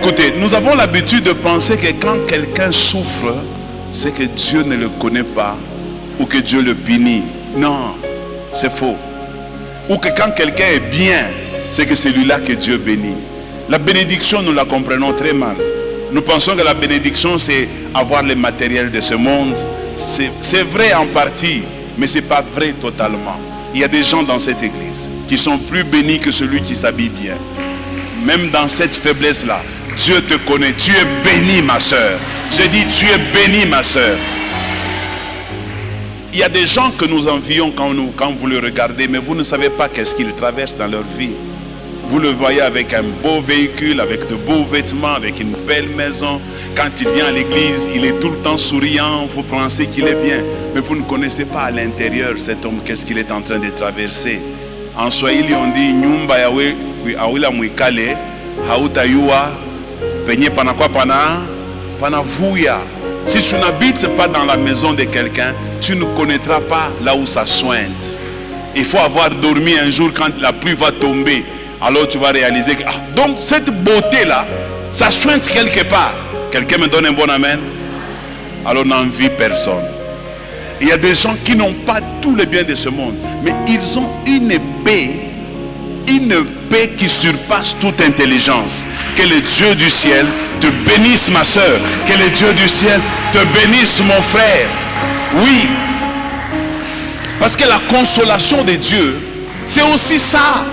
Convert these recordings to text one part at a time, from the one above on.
Écoutez, nous avons l'habitude de penser que quand quelqu'un souffre, c'est que Dieu ne le connaît pas ou que Dieu le punit. Non, c'est faux. Ou que quand quelqu'un est bien, c'est que c'est celui-là que Dieu bénit. La bénédiction, nous la comprenons très mal. Nous pensons que la bénédiction, c'est avoir les matériels de ce monde. C'est vrai en partie, mais ce n'est pas vrai totalement. Il y a des gens dans cette église qui sont plus bénis que celui qui s'habille bien. Même dans cette faiblesse-là, Dieu te connaît. Tu es béni, ma soeur. J'ai dit, tu es béni, ma soeur. Il y a des gens que nous envions quand vous le regardez, mais vous ne savez pas qu'est-ce qu'ils traversent dans leur vie. Vous le voyez avec un beau véhicule, avec de beaux vêtements, avec une belle maison. Quand il vient à l'église, il est tout le temps souriant. Vous pensez qu'il est bien. Mais vous ne connaissez pas à l'intérieur cet homme, qu'est-ce qu'il est en train de traverser. En Swahili, on dit, Nyumba yawe awila mwikale, hautayua, penye panakwa panavuya. Si tu n'habites pas dans la maison de quelqu'un, tu ne connaîtras pas là où ça sointe. Il faut avoir dormi un jour quand la pluie va tomber. Alors tu vas réaliser que donc cette beauté-là, ça sointe quelque part. Quelqu'un me donne un bon amen? Alors n'envie personne. Il y a des gens qui n'ont pas tous les biens de ce monde, mais ils ont une paix qui surpasse toute intelligence. Que le Dieu du ciel te bénisse, ma soeur. Que le Dieu du ciel te bénisse, mon frère. Oui, parce que la consolation de Dieu, c'est aussi ça.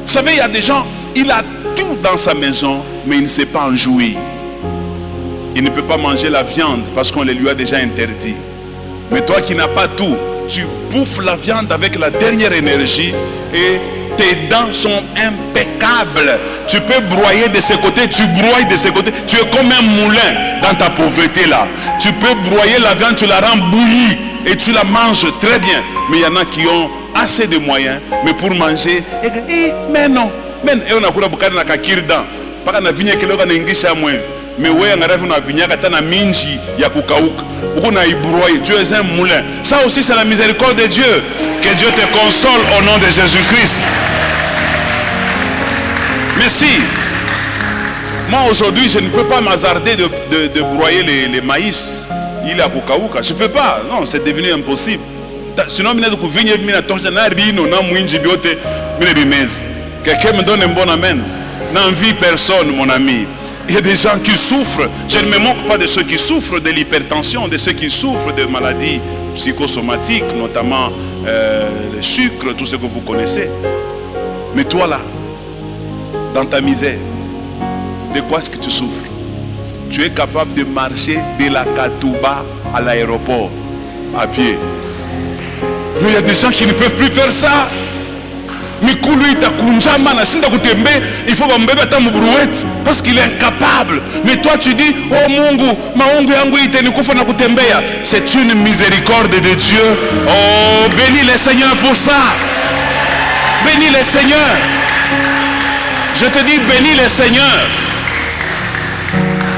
Vous savez, il y a des gens, il a tout dans sa maison, mais il ne sait pas en jouir. Il ne peut pas manger la viande parce qu'on le lui a déjà interdit. Mais toi qui n'as pas tout, tu bouffes la viande avec la dernière énergie et tes dents sont impeccables. Tu peux broyer de ce côté, tu broies de ce côté. Tu es comme un moulin dans ta pauvreté là. Tu peux broyer la viande, tu la rends bouillie et tu la manges très bien. Mais il y en a qui ont assez de moyens, mais pour manger, mais non. Mais on a beaucoup de kakirdan. Pas na vigne kilo kana ingisha mwevi. Mais ouais, on arrive na vigne kata na minji ya kukauka. On a broyer. Tu es un moulin. Ça aussi c'est la miséricorde de Dieu. Que Dieu te console au nom de Jésus-Christ. Mais si, moi aujourd'hui je ne peux pas m'hasarder de broyer les maïs. Il est à kukauka. Je ne peux pas. Non, c'est devenu impossible. Sinon, quelqu'un me donne un bon amen. N'envie personne, mon ami. Il y a des gens qui souffrent. Je ne me moque pas de ceux qui souffrent de l'hypertension, de ceux qui souffrent de maladies psychosomatiques, notamment le sucre, tout ce que vous connaissez. Mais toi là, dans ta misère, de quoi est-ce que tu souffres? Tu es capable de marcher de la Katouba à l'aéroport à pied. Mais il y a des gens qui ne peuvent plus faire ça. Il faut parce qu'il est incapable. Mais toi tu dis, oh Mungu, c'est une miséricorde de Dieu. Oh, bénis le Seigneur pour ça. Bénis le Seigneur. Je te dis, bénis le Seigneur.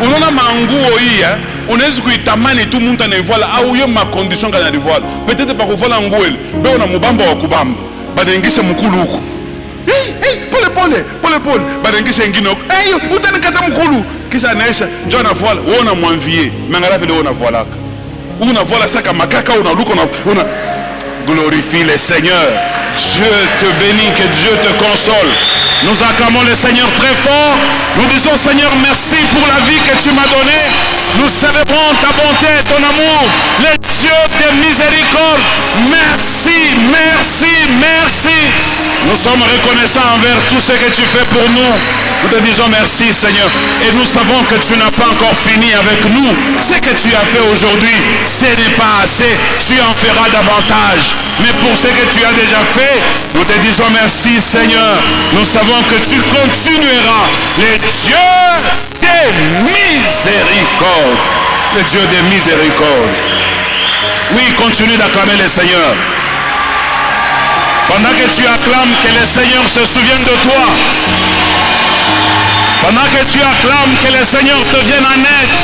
On a mangu oïa. On est kuitamani tout le monde ne voit là où il y a ma condition quand il voit. Peut-être pas qu'on voit l'angouel. Mais on a mubamba ou kubamba. Badengisha mukuluku. Pole. Badengisha nginok. Hey, utani kata mukulu. Kisha naisha. John a voile. On a moins envié. Mangara vile on a voile. On a voile ça comme makaka. On a luko on a. Glorifie le Seigneur. Dieu te bénit, que Dieu te console. Nous acclamons le Seigneur très fort. Nous disons, Seigneur, merci pour la vie que tu m'as donnée. Nous célébrons ta bonté, ton amour, le Dieu de miséricorde. Merci, merci, merci. Nous sommes reconnaissants envers tout ce que tu fais pour nous. Nous te disons merci, Seigneur. Et nous savons que tu n'as pas encore fini avec nous. Ce que tu as fait aujourd'hui, ce n'est pas assez. Tu en feras davantage. Mais pour ce que tu as déjà fait, nous te disons merci, Seigneur. Nous savons que tu continueras. Le Dieu de miséricorde. Le Dieu de miséricorde. Oui, continue d'acclamer le Seigneur. Pendant que tu acclames, que le Seigneur se souvienne de toi. Pendant que tu acclames, que le Seigneur te vienne en aide.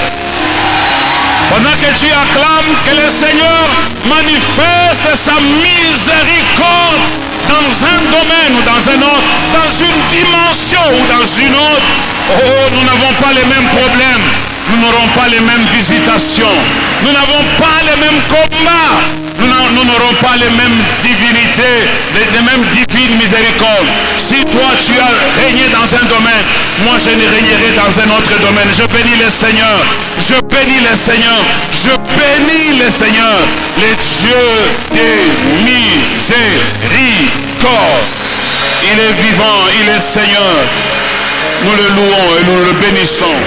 Pendant que tu acclames, que le Seigneur manifeste sa miséricorde dans un domaine ou dans un autre, dans une dimension ou dans une autre. Oh, nous n'avons pas les mêmes problèmes. Nous n'aurons pas les mêmes visitations. Nous n'avons pas les mêmes combats. Nous n'aurons pas les mêmes divinités, les mêmes divines miséricordes. Si toi tu as régné dans un domaine, moi je régnerai dans un autre domaine. Je bénis le Seigneur. Je bénis le Seigneur. Je bénis le Seigneur. Le Dieu des miséricordes. Il est vivant, il est Seigneur. Nous le louons et nous le bénissons.